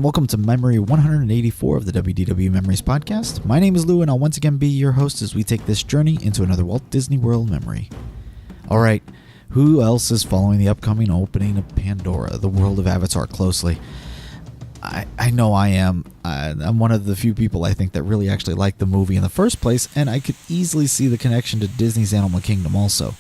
welcome to Memory 184 of the WDW-Memories podcast. My name is Lou, and I'll once again be your host as we take this journey into another Walt Disney World memory. Alright, who else is following the upcoming opening of Pandora, the world of Avatar, closely? I know I am. I'm one of the few people I think that really actually liked the movie in the first place, and I could easily see the connection to Disney's Animal Kingdom also.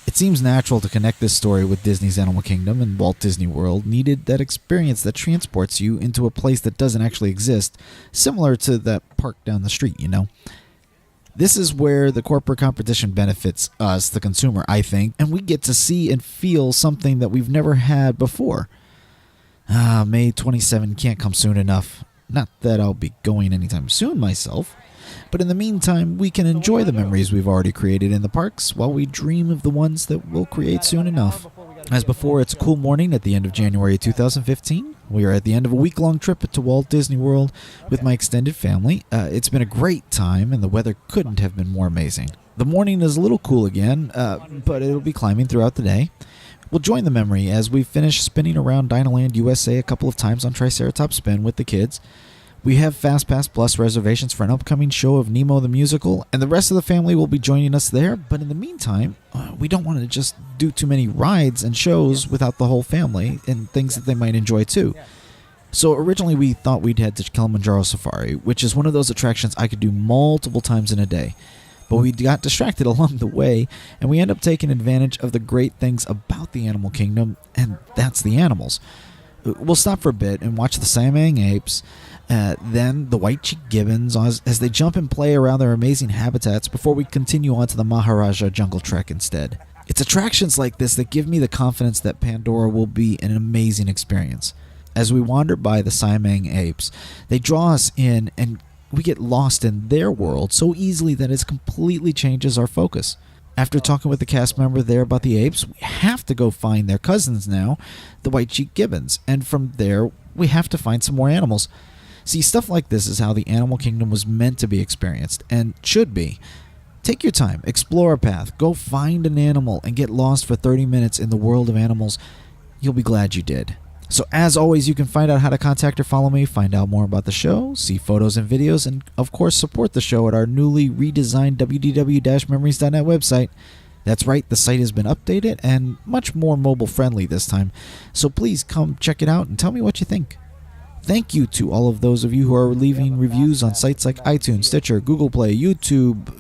It seems natural to connect this story with Disney's Animal Kingdom, and Walt Disney World needed that experience that transports you into a place that doesn't actually exist, similar to that park down the street, you know? This is where the corporate competition benefits us, the consumer, I think, and we get to see and feel something that we've never had before. May 27 can't come soon enough. Not that I'll be going anytime soon myself, but in the meantime, we can enjoy the memories we've already created in the parks while we dream of the ones that we'll create soon enough. As before, it's a cool morning at the end of January 2015. We are at the end of a week-long trip to Walt Disney World with my extended family. It's been a great time, and the weather couldn't have been more amazing. The morning is a little cool again, but it'll be climbing throughout the day. We'll join the memory as we finish spinning around Dinoland USA a couple of times on Triceratops Spin with the kids. We have FastPass Plus reservations for an upcoming show of Nemo the Musical, and the rest of the family will be joining us there, but in the meantime, we don't want to just do too many rides and shows without the whole family and things that they might enjoy too. So originally we thought we'd head to Kilimanjaro Safari, which is one of those attractions I could do multiple times in a day. But we got distracted along the way, and we end up taking advantage of the great things about the Animal Kingdom, and that's the animals. We'll stop for a bit and watch the Siamang apes, then the white-cheeked gibbons as they jump and play around their amazing habitats before we continue on to the Maharajah Jungle Trek instead. It's attractions like this that give me the confidence that Pandora will be an amazing experience. As we wander by the Siamang apes, they draw us in and we get lost in their world so easily that it completely changes our focus. After talking with the cast member there about the apes, we have to go find their cousins now, the white-cheeked gibbons, and from there, we have to find some more animals. See, stuff like this is how the Animal Kingdom was meant to be experienced, and should be. Take your time, explore a path, go find an animal, and get lost for 30 minutes in the world of animals. You'll be glad you did. So as always, you can find out how to contact or follow me, find out more about the show, see photos and videos, and of course support the show at our newly redesigned WDW-Memories.net website. That's right, the site has been updated and much more mobile friendly this time, so please come check it out and tell me what you think. Thank you to all of those of you who are leaving reviews on sites like iTunes, Stitcher, Google Play, YouTube,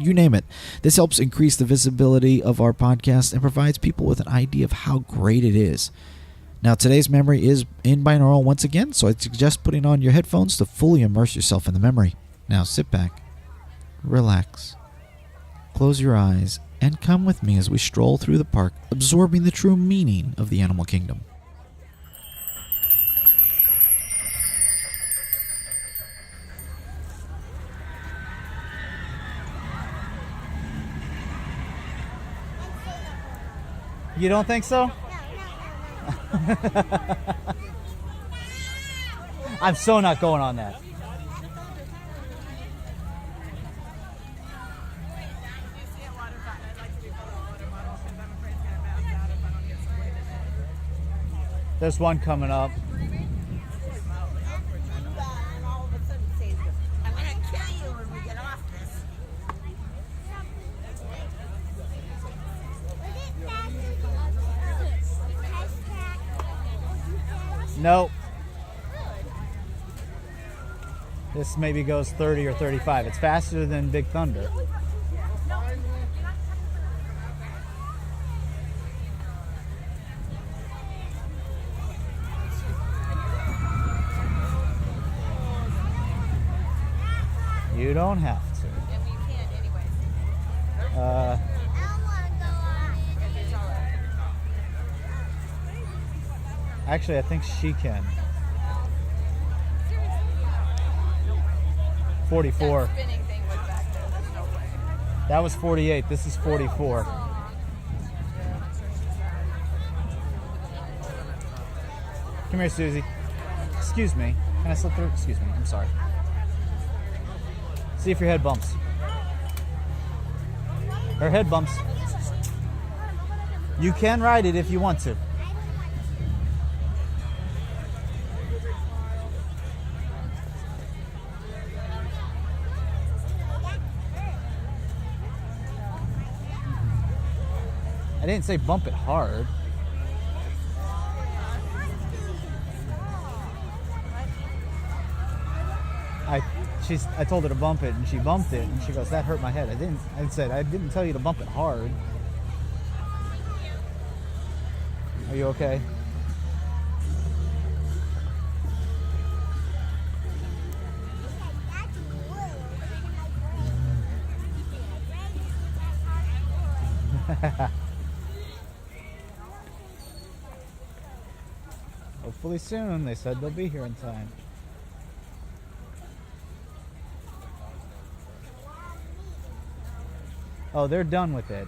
you name it. This helps increase the visibility of our podcast and provides people with an idea of how great it is. Now, today's memory is in binaural once again, so I'd suggest putting on your headphones to fully immerse yourself in the memory. Now, sit back, relax, close your eyes, and come with me as we stroll through the park, absorbing the true meaning of the Animal Kingdom. You don't think so? I'm so not going on that. There's one coming up. I'm gonna kill you when we get off this. Nope. This maybe goes 30 or 35. It's faster than Big Thunder. You don't have to. Yeah, we can't anyway. Actually, I think she can. 44. That spinning thing was back there. There's no way. That was 48. This is 44. Come here, Susie. Excuse me. Can I slip through? Excuse me. I'm sorry. See if your head bumps. Her head bumps. You can ride it if you want to. didn't say bump it hard. I told her to bump it, and she bumped it, and she goes, "That hurt my head." I said, "I didn't tell you to bump it hard." Are you okay? Hopefully soon. They said they'll be here in time. Oh, they're done with it.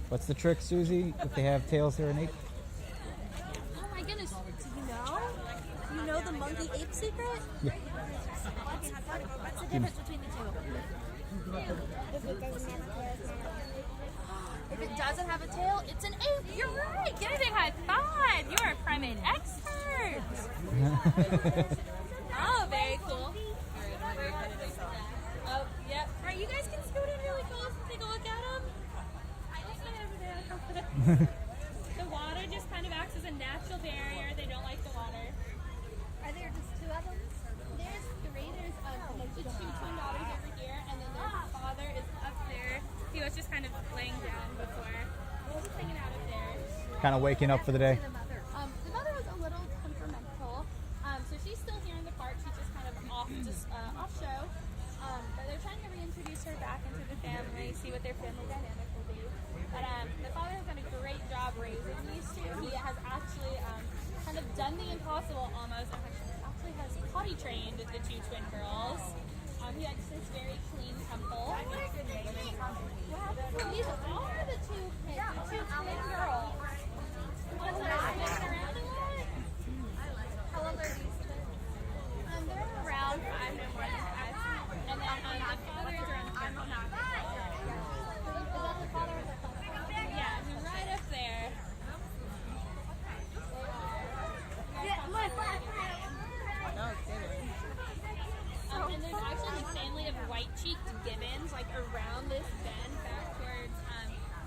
What's the trick, Susie, if they have tails that are innate? Oh my goodness, do you know? You know the monkey ape secret? Yeah. What's the difference between the two? If it doesn't have a tail, it's an ape. You're right. Get it a high five. You are a primate expert. Oh, very cool. Oh, yep. All right, you guys can scoot in really close and take a look at them. The water just kind of acts as a natural barrier. They don't like the water. Are there just two of them? There's three. There's the two twin daughters over here, and then their father is up there. He was just kind of laying down before. We're just hanging out up there. Kind of waking up for the day. The mother was a little temperamental, so she's still here in the park. She's just kind of off show. But they're trying to reintroduce her back into the family, see what their family dynamic will be. But the father has done a great job raising these two. He has actually kind of done the impossible almost, and actually has potty trained the two twin girls. He has this very clean temple. These are the two kids, the two twin girls. Ones that are spinning around a lot. How old are these twins? They're around 5 to 1. And then the father is around 10. Is that the father or the father? Yeah, he's right up there. And there's actually a family of white-cheeked gibbons, like around this bend back towards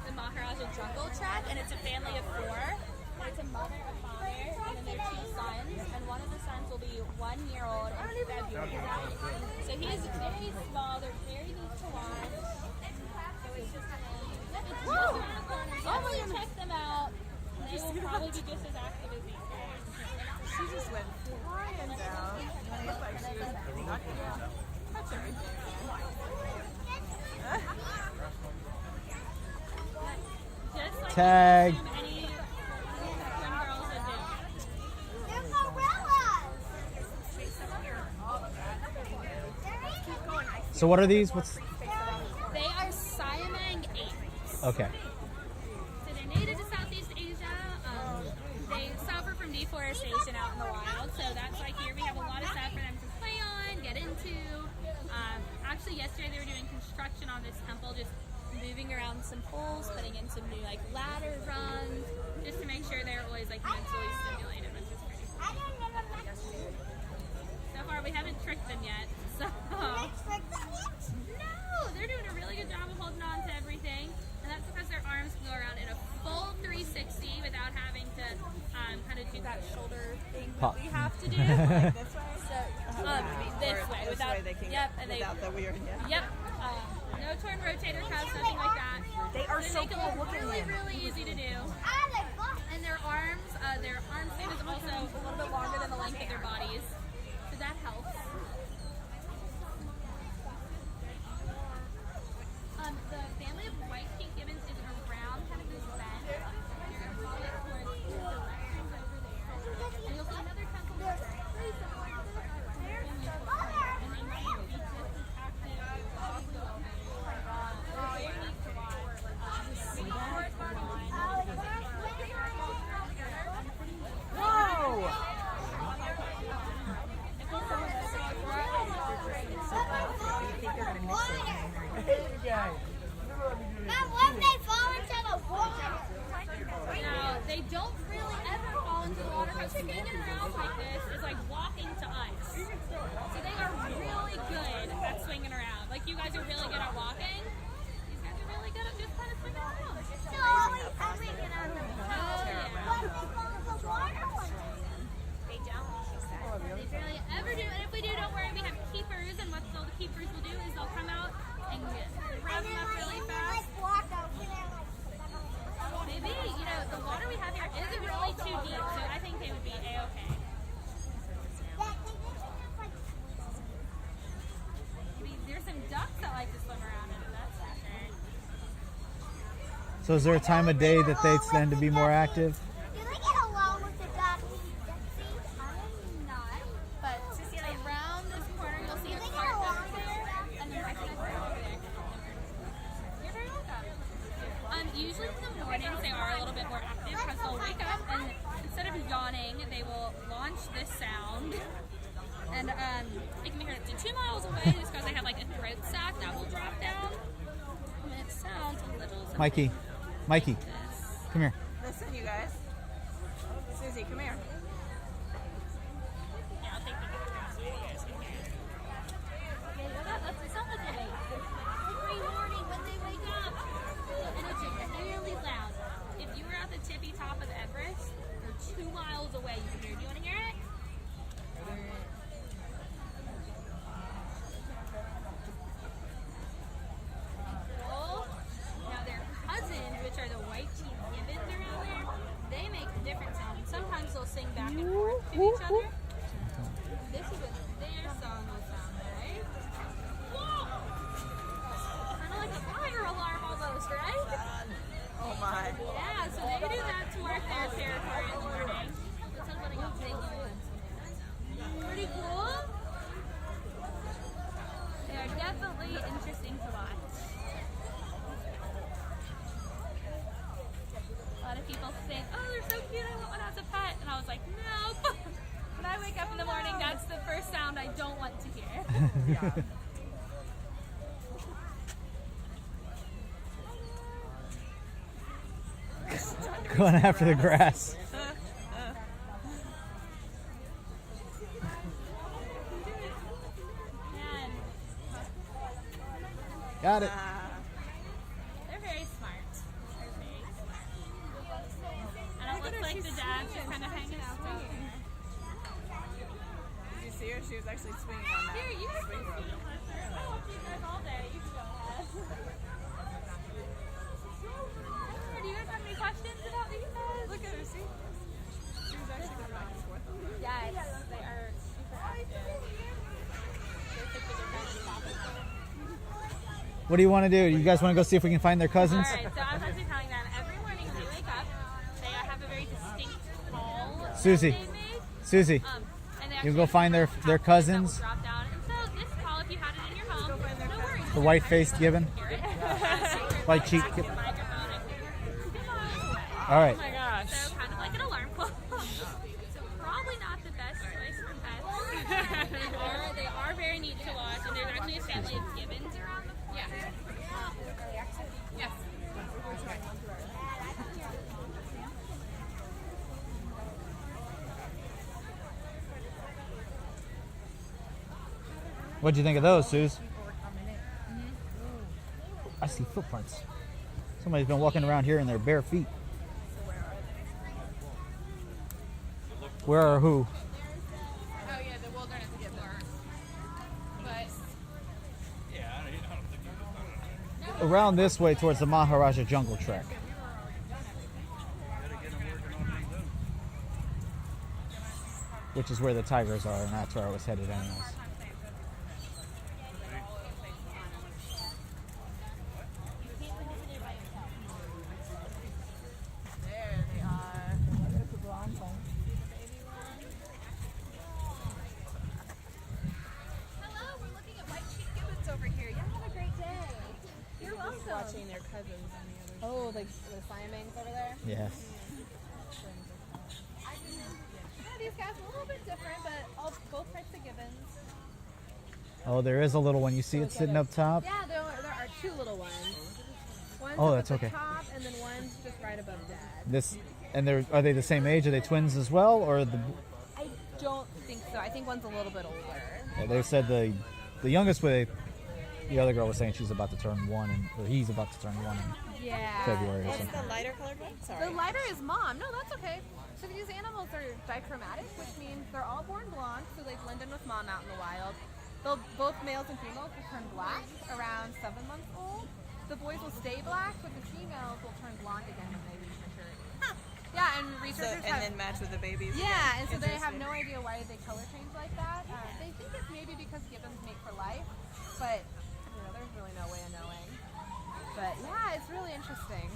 the Maharajah jungle track, and it's a family of 4. It's a mother, a father, and then their 2 sons, and one of the sons will be 1 year old in February. So he is very small. They're very neat to watch. So it's just it's just around the corner. Definitely check them out. They will probably be just as active as these guys. She just went flying down. Looked like she was not gonna touch everything. Just like Tag. any twin girls would do. They're gorillas! So what are these? What's? They are Siamang apes. Okay. So they're native to Southeast Asia. They suffer from deforestation out in the wild. So that's why here we have a lot of stuff for them to play on, get into. Actually, yesterday they were doing construction on this temple, just moving around some poles, putting in some new like ladder runs, just to make sure they're always like mentally stimulated, which is pretty cool. So far, we haven't tricked them yet. So. No, they're doing a really good job of holding on to everything, and that's because their arms can go around in a full 360 without having to kind of do that shoulder thing that we have to do. Like this way? So, this way, without, they can without the weird, Yep, no torn rotator cuffs, nothing like that. They are so make cool them looking. really, really easy to do. And their arms span is also a little bit longer than the length of their bodies, so that helps. The family of white pink gibbons is around kind of this bend. You're going to follow it towards the directions over there. And you'll see another temple that's very similar to this. And they might be just as active as they're very neat to watch. Maybe short line. Whoa! That spinning around like this is like walking to us. So they are really good at swinging around. Like you guys are really good at walking. These guys are really good at just kind of swinging around. So I'm making on the Oh, yeah. What if they fall in the water one day? They don't, she said. They barely ever do. And if we do, don't worry. We have keepers. And what all the keepers will do is they'll come out and grab them up really fast. Walk over there Maybe, you know, the water we have here isn't really too deep, so I think they would be A-okay. Maybe there's some ducks that like to swim around in it, that's for sure. So is there a time of day that they tend to be more active? Do they get along with the ducks? I'm not, but around this corner you'll see a cart over there, and then I think over there. You're very welcome. Usually in the mornings they are a little bit more active because they'll wake up and instead of yawning, they will launch this sound. And it can be heard up to 2 miles away just because they have like a throat sac that will drop down. And it sounds a little Mikey, this. come here. Listen, you guys. Susie, come here. Yeah, I'll take the picture so you guys can hear it. That's the sound that they make. Every morning when they wake up. And it's really loud. If you were at the tippy top of Everest, you're 2 miles away, you can hear it. Do you want to hear it? Cool. Now their cousins, which are the white-cheeked gibbons around there, they make different sounds. Sometimes they'll sing back and forth to each other. This is what their song will sound like. Whoa! Kind of like a fire alarm almost, right? Oh my. Yeah, so they do that to mark their territory in the morning. That sounds like a big one. Pretty cool. They are definitely interesting to watch. A lot of people think, oh, they're so cute, I want one as a pet. And I was like, nope. When I wake up in the morning, that's the first sound I don't want to hear. Yeah. Going after the grass. Man, Got it. they're very smart. They're very smart. And it looks like the dads are kind of hanging out out there. Did you see her? She was actually swinging on that. Here, you guys swing can rope. see with her. I watch you guys all day. You should go ahead. Do you guys have any questions about these guys? Look at her, see? She was actually going back and forth. Yes, they are super active. They're such a different topic. What do you want to do? You guys want to go see if we can find their cousins? Alright, so I was actually telling them every morning when they wake up, they have a very distinct call that Susie. they make. Susie, And they you go actually find their have cousins. that will drop down. And so this call, if you had it in your home, no worries. The white-faced gibbon. Hear it. White-cheeked Back to gibbon. the microphone and come on. All right. Oh my gosh. So kind of like an alarm clock. So probably not the best choice for pets. They are very neat to watch, and there's actually a family of gibbons around them. Yeah. Yes. What'd you think of those, Suze? I see footprints. Somebody's been walking around here in their bare feet. Where are who? Oh yeah, the wilderness gibbons. But Around this way towards the Maharajah Jungle Trek. Which is where the tigers are, and that's where I was headed anyways. There they are. Hello, we're looking at white-cheeked gibbons over here. Y'all have a great day. You're welcome. Watching their cousins on the other Oh, the Siamese over there? Yes. Yeah, these guys are a little bit different, but both types of gibbons. Oh, there is a little one. You see it sitting up top? Yeah, there are two little ones. One's Oh, up that's at the okay. top, and then one's just right above Dad. This And are they the same age? Are they twins as well, or the? I don't think so. I think one's a little bit older. Yeah, they said the youngest way. The other girl was saying she's about to turn 1, or he's about to turn 1 in Yeah. February or What's something. the lighter colored one? Sorry. The lighter is mom. No, that's okay. So these animals are dichromatic, which means they're all born blonde, so they blend in with mom out in the wild. Both males and females will turn black around 7 months old. The boys will stay black, but the females will turn blonde again when they reach maturity. Yeah, and researchers have... then match with the babies. Yeah, and so they have no idea why they color change like that. They think it's maybe because gibbons mate for life, but there's really no way of knowing. But yeah, it's really interesting.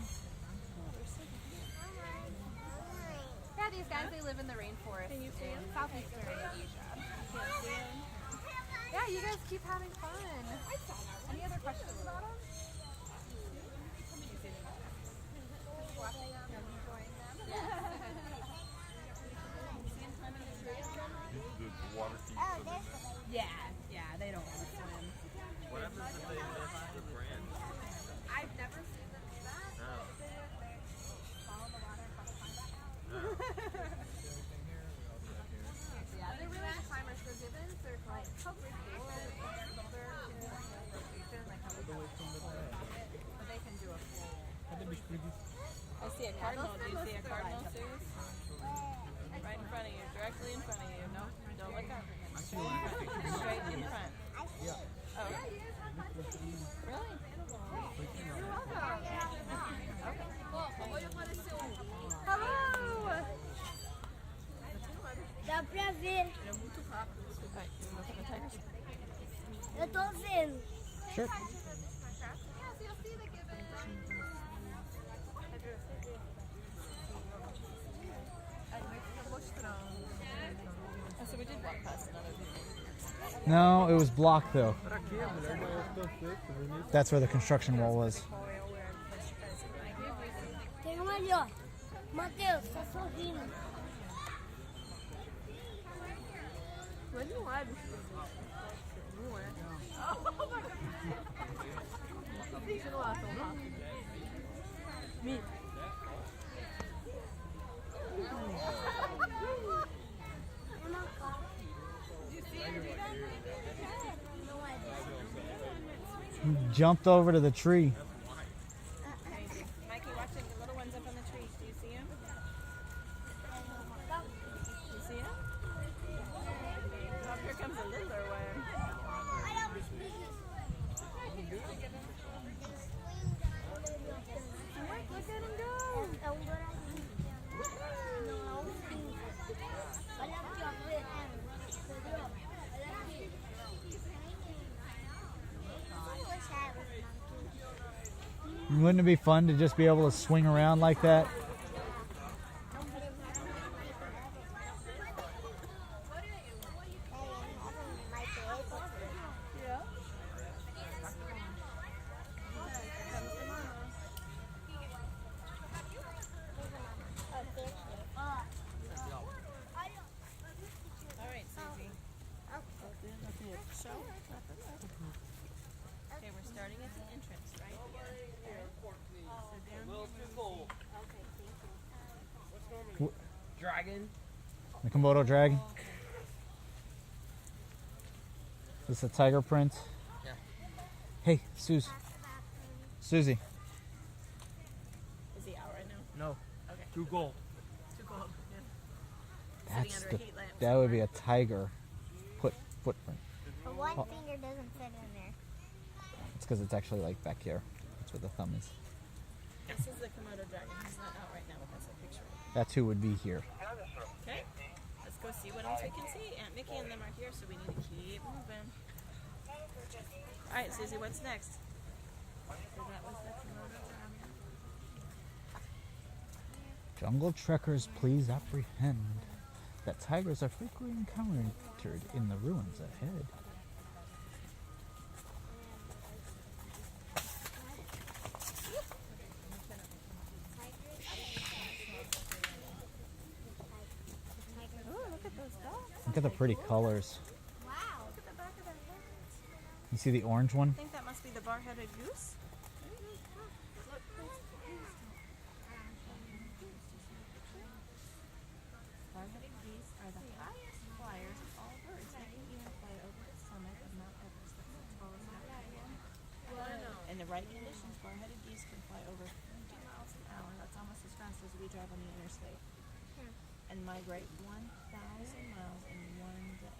Yeah, these guys, they live in the rainforest in southeastern Asia. Yeah, you guys keep having fun. Any other questions about them? Yeah, they don't want to swim. What happens if they miss the brand? I've never seen them do that. No. They follow the water and find back out. Yeah, they're really good climbers. For gibbons, they're like totally stable. They're rotation, like how we do it. But they can do a full. I see a cardinal. Do you see a cardinal, Suze? Right in front of you, directly in front of you. No, don't look up. Straight in front. Oh. Really? You're welcome. Hello! Dá pra ver. Right, you look at the tigers. Eu tô vendo. Sure. Yeah, so you'll see the gibbon. Oh, so we did walk past another video. No, it was blocked though. That's where the construction wall was. Tem uma ali, ó. Matheus, tá sorrindo. Não é, bicho. Não é. Oh my god. Deixa no ar, tão rápido. Me. Jumped over to the tree. Mikey, watching the little ones up on the trees. Do you see them? Do you see them? Oh, here comes a littler one. Look at him go. É um douradinho. Não, é um cinza. Olha aqui, ó. Pedro, olha aqui. Wouldn't it be fun to just be able to swing around like that? All right, Susie. Show. Okay, we're starting at the entrance right here. So down here. Dragon. The Komodo dragon. This is a tiger print. Yeah. Hey, Susie. Is he out right now? No. Okay. 2 gold. Too cold. Yeah. That's Sitting the, under a heat lamp. that would be a tiger footprint. But one finger doesn't fit in there. It's because it's actually like back here. That's where the thumb is. This is the Komodo dragon. He's not out right now, but that's a picture. That's who would be here. Okay. Let's go see what else we can see. Aunt Mickey and them are here, so we need to keep moving. All right, Susie, what's next? So that was the Komodo dragon. Jungle trekkers, please apprehend that tigers are frequently encountered in the ruins ahead. Oh, look at those dogs. Look at the pretty colors. Wow. Look at the back of their heads. You see the orange one? I think that must be the bar-headed goose. right conditions, bar-headed geese can fly over 50 miles an hour. That's almost as fast as we drive on the interstate. And migrate 1,000 miles in one day.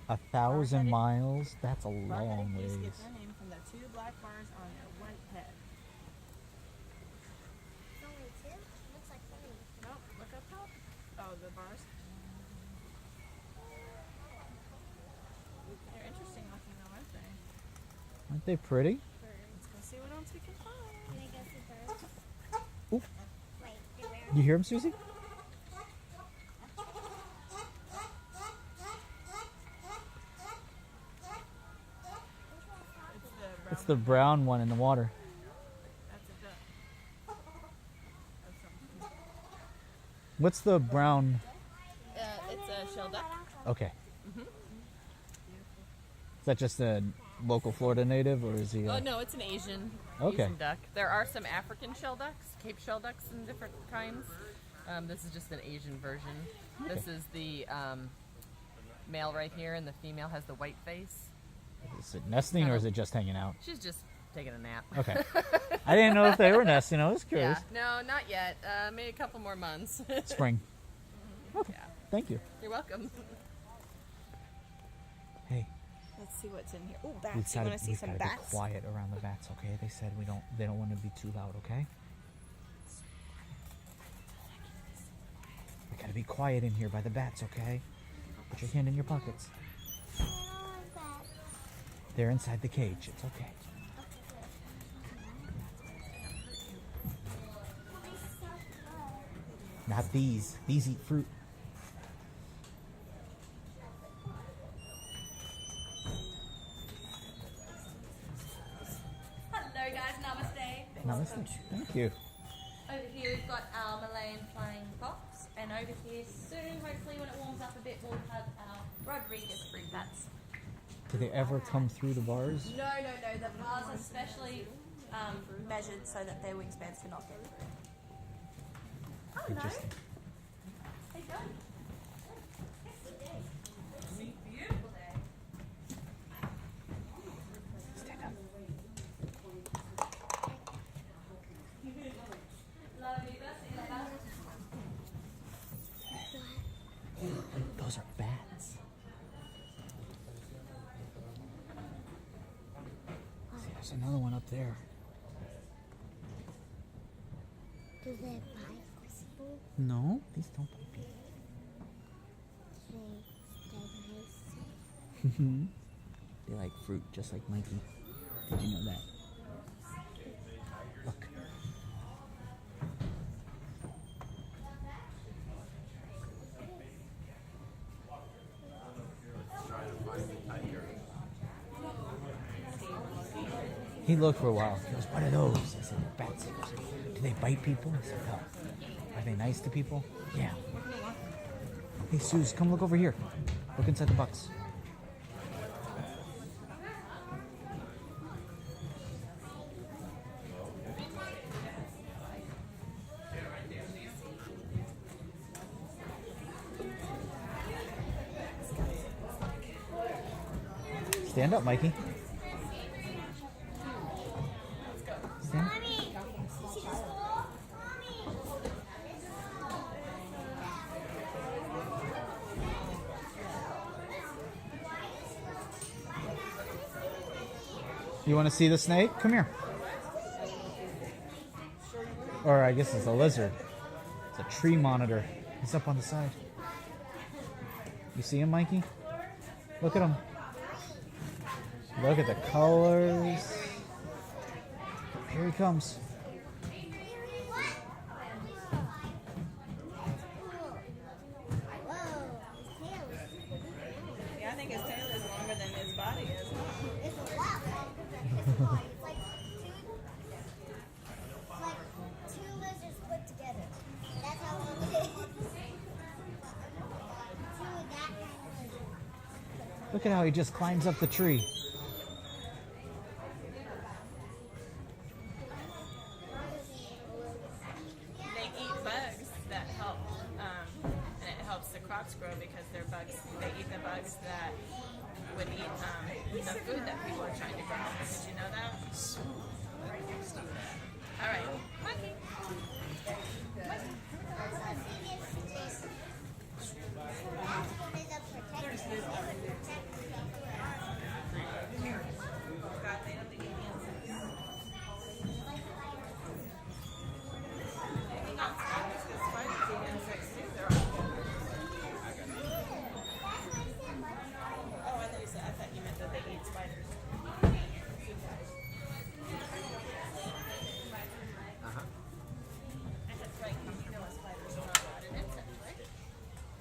1,000 miles? That's a long Bar-headed geese ways. get their name from the two black bars on their white head. It's only two? Looks like three. Nope, look up top. Oh, the bars? They're interesting looking though, aren't they? Aren't they pretty? Let's go see what else we can find. Can I go see birds? Ooh. Wait, they're where? You hear him, Susie? It's It's the brown one in the water. That's a duck. That's something. What's the brown? It's a shell duck. Okay. Is that just a local Florida native, or is he? Oh no, it's an Asian Okay. duck. There are some African shell ducks, Cape shell ducks in different kinds. This is just an Asian version. This is the male right here, and the female has the white face. Is it nesting or is it just hanging out? She's just taking a nap. Okay. I didn't know if they were nesting. I was curious. Yeah, no, not yet. Maybe a couple more months. Spring. Okay. Yeah. Thank you. You're welcome. Hey, Let's see what's in here. Oh, we've bats. You got want to see some be bats? quiet around the bats, okay? They said they don't want to be too loud, okay? We gotta be quiet in here by the bats, okay? Put your hand in your pockets. I don't like that. They're inside the cage. It's okay. Not these. These eat fruit. Hello guys, namaste. Namaste. Thank you. Over here we've got our Malayan flying fox, and over here soon, hopefully when it warms up a bit, we'll have our Rodriguez fruit bats. Do they ever come through the bars? No, the bars are specially measured so that their wingspans cannot get through. Oh no, Interesting. how you going? Beautiful day. Stand up. Lovely, that's it. Those are bats. See, there's another one up there. Do they bite people? No, these don't bite people. They nice. They like fruit, just like Mikey. Did you know that? Look. He looked for a while. He goes, "What are those?" I said, "Bats." He goes, "Do they bite people?" I said, "No." "Are they nice to people?" "Yeah." "Hey, Suze, come look over here. Look inside the box." Stand up, Mikey. Stand. Mommy! See the school? Mommy! You want to see the snake? Come here. Or I guess it's a lizard. It's a tree monitor. He's up on the side. You see him, Mikey? Look at him. Look at the colors. Here he comes. Yeah, I think his tail is longer than his body is. It's a lot longer than his body. It's like two lizards put together. That's how long it is. Two of that kind of lizard. Look at how he just climbs up the tree. They eat bugs that help, and it helps the crops grow because they're bugs. They eat the bugs that would eat food that people are trying to grow. Did you know that? All right. Monkey.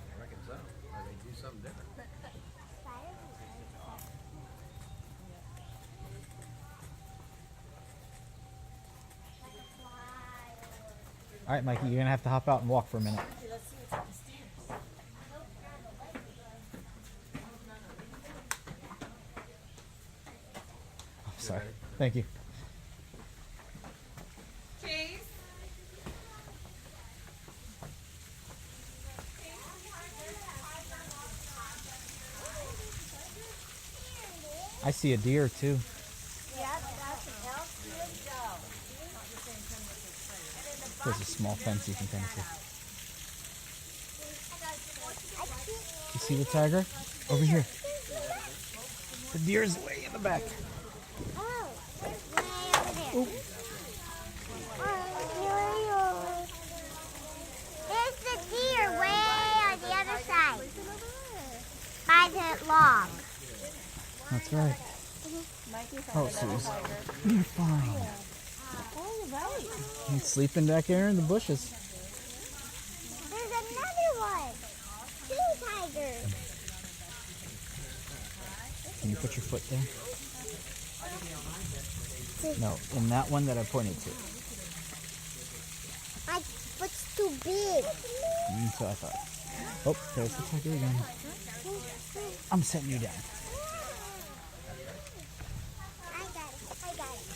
I reckon so. Or they do something different. All right, Mikey, you're gonna have to hop out and walk for a minute. Oh, sorry. Thank you. Cheese. I see a deer too. There's a small fence you can kind of see. You see the tiger? Over here. The deer's way in the back. Oh, way over there. There's the deer way on the other side. By the log. That's right. Oh, Suze. You're fine. He's sleeping back there in the bushes. There's another one. 2 tigers. Can you put your foot there? No, in that one that I pointed to. My foot's too big. So I thought. Oh, there's the tiger again. I'm setting you down. I got it.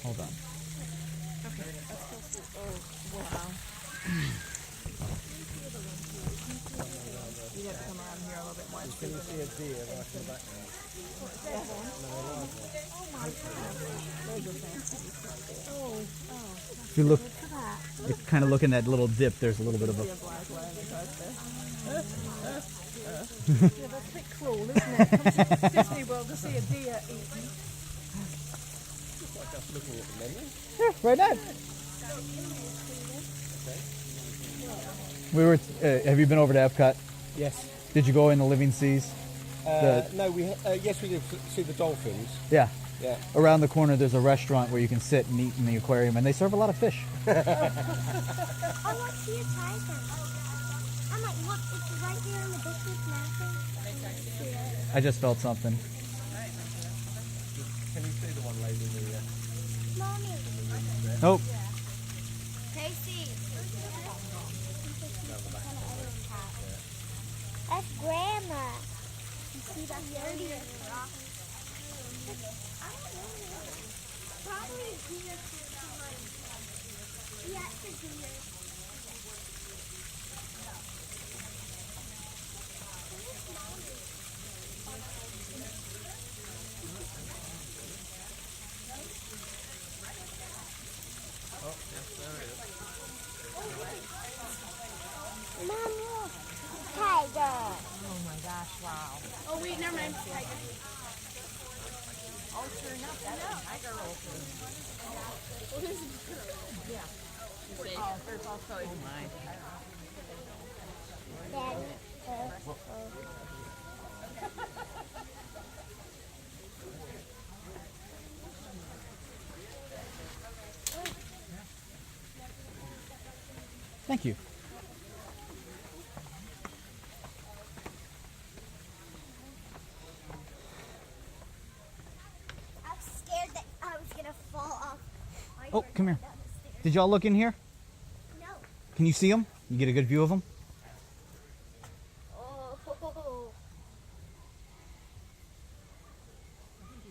Hold on. You got to come around here a little bit more. Can you see a deer right in the background? If you look, you kind of look in that little dip, there's a little bit of a... That's a bit cruel, isn't it? Come to Disney World to see a deer eaten. Just looking at the menu. Yeah, right there. We were. Have you been over to Epcot? Yes. Did you go in the Living Seas? No, yes, we did see the dolphins. Yeah. Yeah. Around the corner, there's a restaurant where you can sit and eat in the aquarium, and they serve a lot of fish. Oh, I see a tiger. I'm like, look, it's right here in the bushes laughing. I just felt something. Can you see the one lady in the... Mommy. Nope. Casey. That's Grandma. You see that dirty rock? I don't know. Probably deer. Yeah, it's a deer. Mom, look. Tiger. Oh my gosh, wow. Oh, wait, never mind. Oh, sure enough, that's a tiger roll food. Yeah. Oh, there's also... Oh my. Daddy. Thank you. I was scared that I was going to fall off. Oh, come here. Did y'all look in here? No. Can you see them? You get a good view of them? Oh.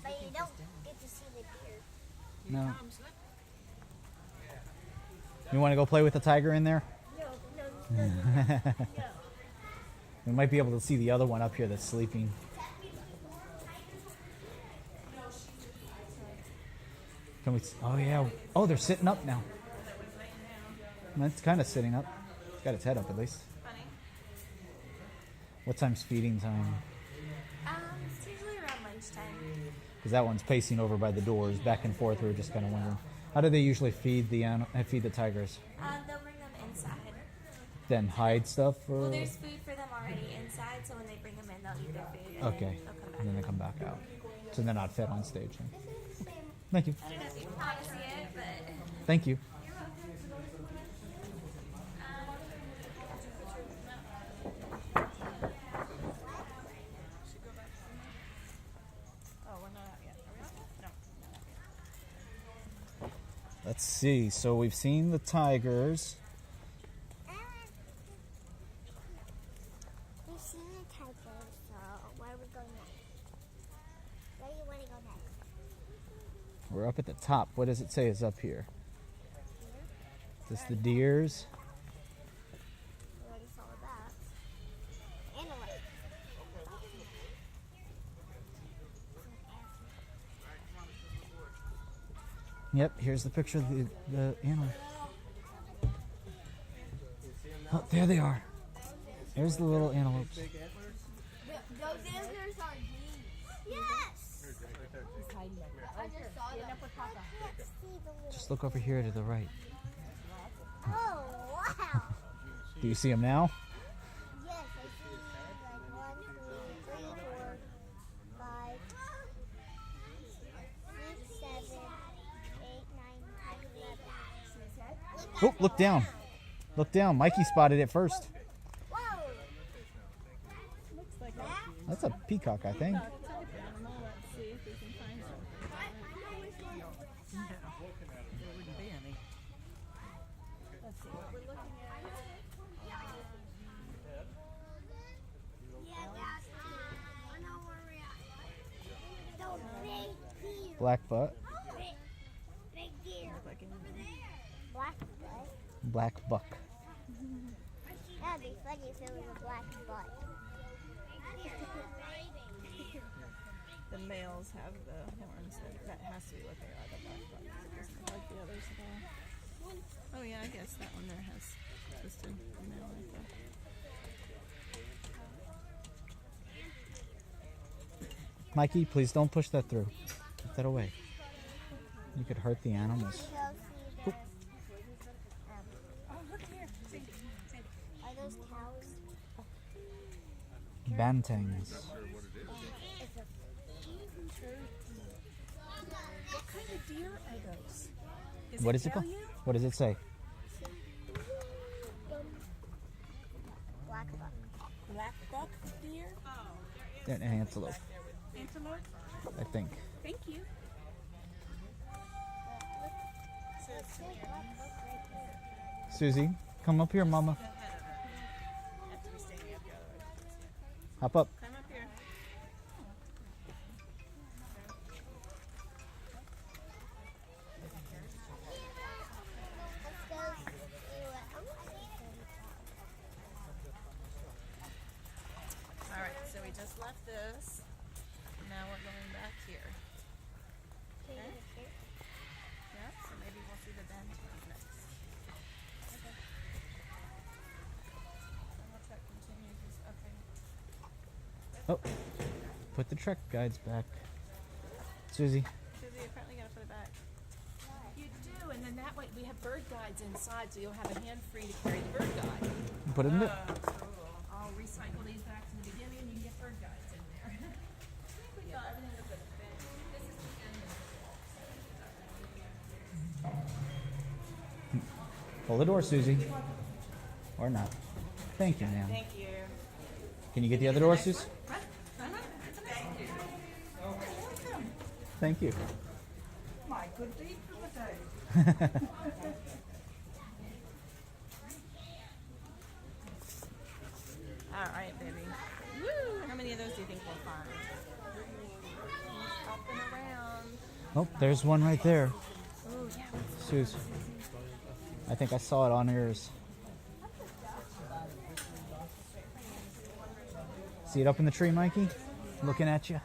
But you don't get to see the deer. No. You want to go play with the tiger in there? No. We might be able to see the other one up here that's sleeping. Can we? Oh yeah. Oh, they're sitting up now. It's kind of sitting up. It's got its head up at least. Funny. What time's feeding time? It's usually around lunchtime. Because that one's pacing over by the doors, back and forth. We were just kind of wondering, how do they usually feed the tigers? They'll bring them inside. Then hide stuff? Or? Well, there's food for them already inside, so when they bring them in, they'll eat their food. And Okay. Then they'll come back. And then they come back out. So they're not fed on stage. Then. Thank you. I don't know if you want to see it, but Thank you. Oh, we're not out yet. Are we out? No. Not out yet. Let's see. So we've seen the tigers. We've seen the tigers, so where are we going next? Where do you want to go next? We're up at the top. What does it say is up here? Is this the deers? We already saw that. Antelope. Yep, here's the picture of the animal. Oh, there they are. There's the little antelopes. Those antlers are huge. Yes! I just saw them. I can't see the little... Just look over here to the right. Oh, wow! Do you see them now? Yes, I see like 1, 2, 3, 4, 5, 6, 7, 8, 9, 10, 11. Oh, look down. Look down. Mikey spotted it first. Whoa! That's a peacock, I think. Type animal. Let's see if we can find something. No, there wouldn't be any. Let's see what we're looking at. I know where we're at. Those big deer. Black butt. Big deer. Like in Black butt. Black buck. That'd be funny if it was a black butt. the males have the horns. That has to be what they are, the black bucks. It doesn't look like the others at all. Oh yeah, I guess that one there has twisted male right there. Mikey, please don't push that through. Put that away. You could hurt the animals. Oh, look here. Are those cows? Bantangs. It's a What kind of deer are those? What is it called? What does it say? black buck. Black buck deer? An antelope, Antelope? I think. Thank you. It's a black buck right there. Susie, come up here, Mama. Hop up. Come up here. Let's go see what Alright, so we just left this. Now we're going back here. okay. Yeah, so maybe we'll see the bantam next. Okay. The truck continues. Okay. Oh, put the trek guides back. Susie, Susie, you apparently gotta put it back. You do, and then that way we have bird guides inside, so you'll have a hand free to carry the bird guide. put it in it. I'll recycle these back to the beginning, and you can get bird guides in there. Pull the door, Susie. Or not. Thank you, ma'am. Thank you. Can you get the other door, Susie? Thank you. My good deed for the day. Alright, baby. Woo! How many of those do you think we'll find? Up and around. Oh, there's one right there. Oh, yeah. Suze. I think I saw it on yours. See it up in the tree, Mikey? Looking at you.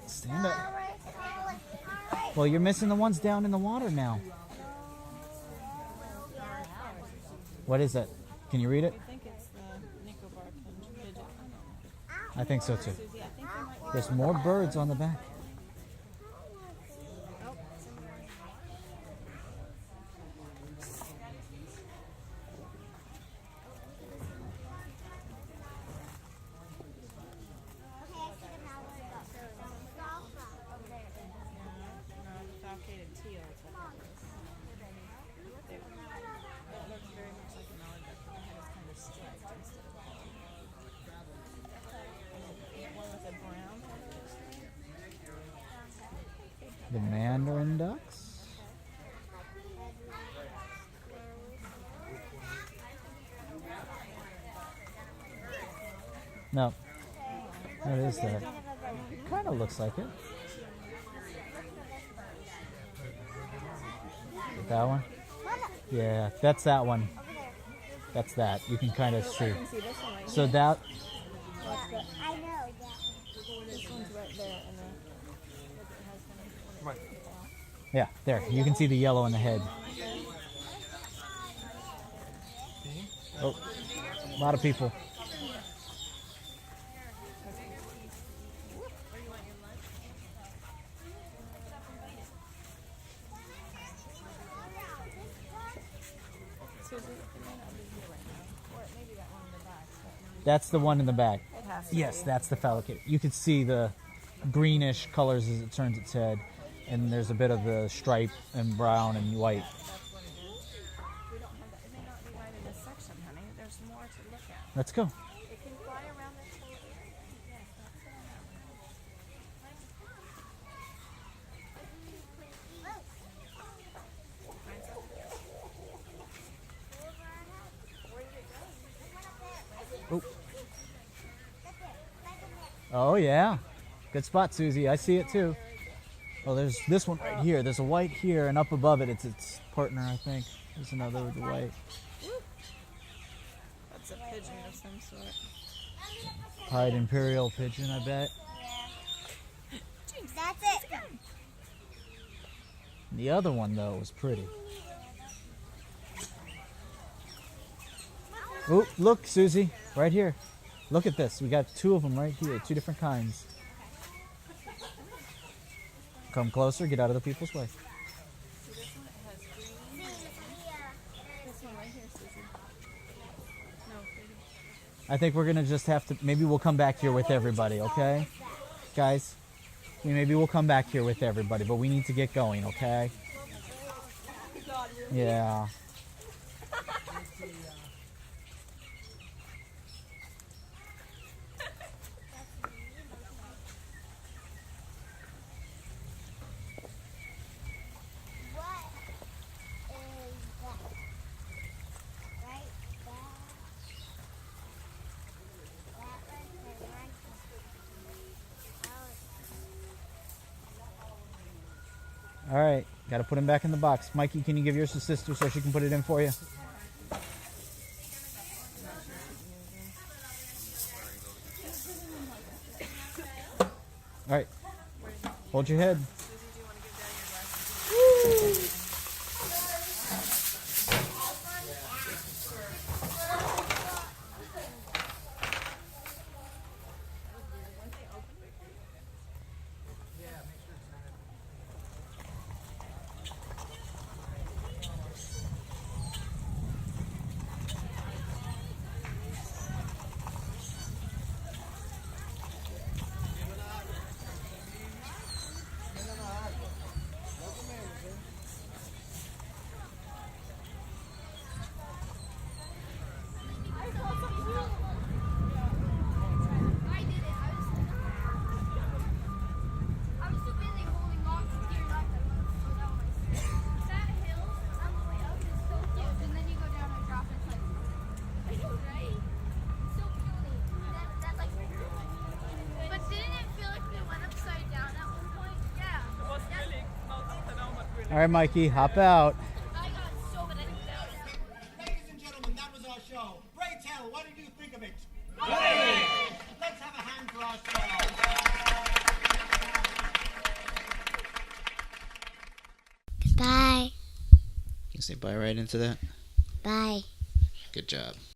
Stand up. Well, you're missing the ones down in the water now. What is it? Can you read it? I think it's the Nicobar pigeon. I think so too. Susie, I think there might be There's more birds on the back. falcated teal. It looks very much like an alligator, but the head is kind of striped instead of one with a brown head. The mandarin ducks. No. What is that? Kind of looks like it. That one? Yeah, that's that one. That's that. You can kind of see. See this one right So here. that, I know that. This one's right there, and then it has kind of yeah, there. You can see the yellow in the head. Oh, a lot of people. That's the one in the back. Yes, that's the falcated. You can see the greenish colors as it turns its head, and there's a bit of the stripe and brown and white. we don't have that. It may not be right in this section, honey. There's more to look at. Let's go. It can fly around this whole area. Yes, that's what Oh yeah, good spot, Susie. I see it too. Oh, there's this one right here. There's a white here, and up above it, it's its partner, I think. There's another with the white. That's a pigeon of some sort. Pied imperial pigeon, I bet. That's it. The other one though was pretty. Oh, look, Susie, right here. Look at this. We got two of them right here, two different kinds. Come closer, get out of the people's way. This one right here, Susie. No, baby. I think we're gonna just have to, maybe we'll come back here with everybody, okay? Guys, maybe we'll come back here with everybody, but we need to get going, okay? Yeah. What is that? Right there. That one. All right, got to put him back in the box. Mikey, can you give yours to sister so she can put it in for you? All right, hold your head. All right, Mikey, hop out. Ladies and gentlemen, that was our show. Ray Tell, what did you think of it? Great! Let's have a hand for our show. Say bye right into that. Bye. Good job.